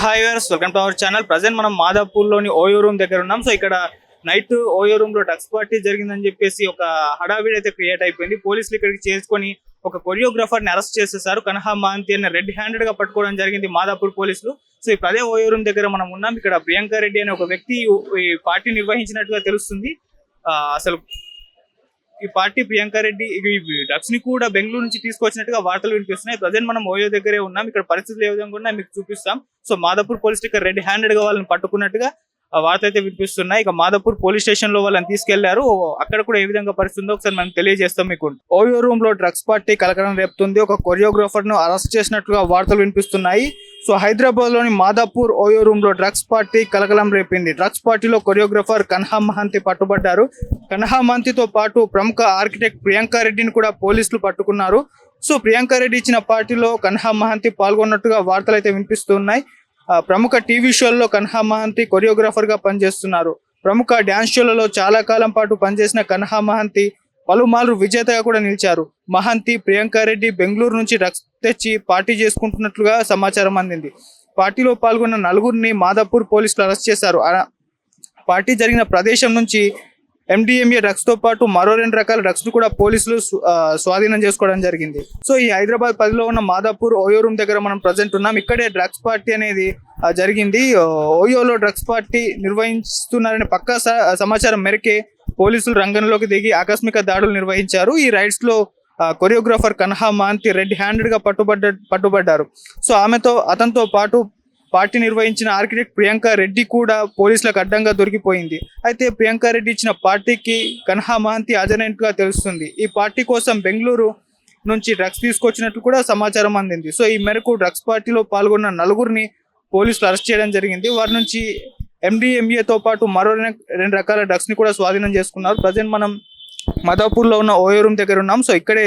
Hi viewers, welcome to our channel. Present మనం మాదాపూర్లోని OYO room దగ్గర ఉన్నాం. సో ఇక్కడ నైట్ ఓయో రూమ్ లో డ్రగ్స్ పార్టీ జరిగిందని చెప్పేసి ఒక హడావిడి అయితే క్రియేట్ అయిపోయింది. పోలీసులు ఇక్కడికి చేసుకొని ఒక కొరియోగ్రాఫర్ ని అరెస్ట్ చేసేసారు. కన్హా మహంతి అని రెడ్ హ్యాండెడ్ గా పట్టుకోవడం జరిగింది మాదాపూర్ పోలీసులు. సో ఇప్పుడు అదే ఓయో రూమ్ దగ్గర మనం ఉన్నాం. ఇక్కడ ప్రియాంక రెడ్డి అనే ఒక వ్యక్తి ఈ పార్టీ నిర్వహించినట్టుగా తెలుస్తుంది. అసలు ఈ పార్టీ ప్రియాంక రెడ్డి ఈ డ్రగ్స్ ని కూడా బెంగళూరు నుంచి తీసుకొచ్చినట్టుగా వార్తలు వినిపిస్తున్నాయి. ప్రజెంట్ మనం ఓయో దగ్గరే ఉన్నాం. ఇక్కడ పరిస్థితులు ఏ విధంగా ఉన్నా మీకు చూపిస్తాం. సో మాదాపూర్ పోలీస్ ఇక్కడ రెడ్ హ్యాండెడ్ గా వాళ్ళని పట్టుకున్నట్టుగా వార్త అయితే వినిపిస్తున్నాయి. ఇక మాదాపూర్ పోలీస్ స్టేషన్ లో వాళ్ళని తీసుకెళ్లారు. అక్కడ కూడా ఏ విధంగా పరిస్థితి ఉందో ఒకసారి మనం తెలియజేస్తాం మీకు. ఓయో రూమ్ లో డ్రగ్స్ పార్టీ కలకలం రేపుతుంది. ఒక కొరియోగ్రాఫర్ ను అరెస్ట్ చేసినట్లుగా వార్తలు వినిపిస్తున్నాయి. సో హైదరాబాద్ లోని మాదాపూర్ ఓయో రూమ్ లో డ్రగ్స్ పార్టీ కలకలం రేపింది. డ్రగ్స్ పార్టీలో కొరియోగ్రాఫర్ కన్హా మహంతి పట్టుబడ్డారు. కన్హా మహంతితో పాటు ప్రముఖ ఆర్కిటెక్ట్ ప్రియాంక రెడ్డిని కూడా పోలీసులు పట్టుకున్నారు. సో ప్రియాంక రెడ్డి ఇచ్చిన పార్టీలో కన్హా మహంతి పాల్గొన్నట్టుగా వార్తలు అయితే వినిపిస్తున్నాయి. ప్రముఖ టీవీ షోల్లో కన్హా మహంతి కొరియోగ్రాఫర్ గా పనిచేస్తున్నారు. ప్రముఖ డ్యాన్స్ షోలలో చాలా కాలం పాటు పనిచేసిన కన్హా మహంతి పలుమార్లు విజేతగా కూడా నిలిచారు. మహంతి, ప్రియాంక రెడ్డి బెంగళూరు నుంచి డ్రగ్స్ తెచ్చి పార్టీ చేసుకుంటున్నట్లుగా సమాచారం అందింది. పార్టీలో పాల్గొన్న నలుగురిని మాదాపూర్ పోలీసులు అరెస్ట్ చేశారు. పార్టీ జరిగిన ప్రదేశం నుంచి MDMA డ్రగ్స్ తో పాటు మరో 2 రకాల డ్రగ్స్ ను కూడా పోలీసులు స్వాధీనం చేసుకోవడం జరిగింది. సో ఈ హైదరాబాద్ 10లో ఉన్న మాదాపూర్ ఓయో రూమ్ దగ్గర మనం ప్రజెంట్ ఉన్నాం. ఇక్కడే డ్రగ్స్ పార్టీ అనేది జరిగింది. ఓయోలో డ్రగ్స్ పార్టీ నిర్వహిస్తున్నారనే పక్కా సమాచారం మేరకే పోలీసులు రంగంలోకి దిగి ఆకస్మిక దాడులు నిర్వహించారు. ఈ రైడ్స్ లో choreographer Kanha Mohanty red handed గా పట్టుబడ్డారు. సో అతనితో పాటు పార్టీ నిర్వహించిన ఆర్కిటెక్ట్ ప్రియాంక రెడ్డి కూడా పోలీసులకు అడ్డంగా దొరికిపోయింది. అయితే ప్రియాంక రెడ్డి ఇచ్చిన పార్టీకి కన్హా మహంతి హాజరైనట్టుగా తెలుస్తుంది. ఈ పార్టీ కోసం బెంగళూరు నుంచి డ్రగ్స్ తీసుకొచ్చినట్లు కూడా సమాచారం అందింది. సో ఈ మేరకు డ్రగ్స్ పార్టీలో పాల్గొన్న నలుగురిని పోలీసులు అరెస్ట్ చేయడం జరిగింది. వారి నుంచి MDMA తో పాటు మరో 2 రకాల డ్రగ్స్ ని కూడా స్వాధీనం చేసుకున్నారు. ప్రజెంట్ మనం మాదాపూర్ లో ఉన్న ఓయో రూమ్ దగ్గర ఉన్నాం. సో ఇక్కడే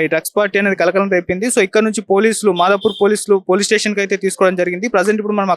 ఈ డ్రగ్స్ పార్టీ అనేది కలకలం రేపింది. సో ఇక్కడ నుంచి మాదాపూర్ పోలీసులు పోలీస్ స్టేషన్ కి అయితే తీసుకోవడం జరిగింది. ప్రజెంట్ ఇప్పుడు మనం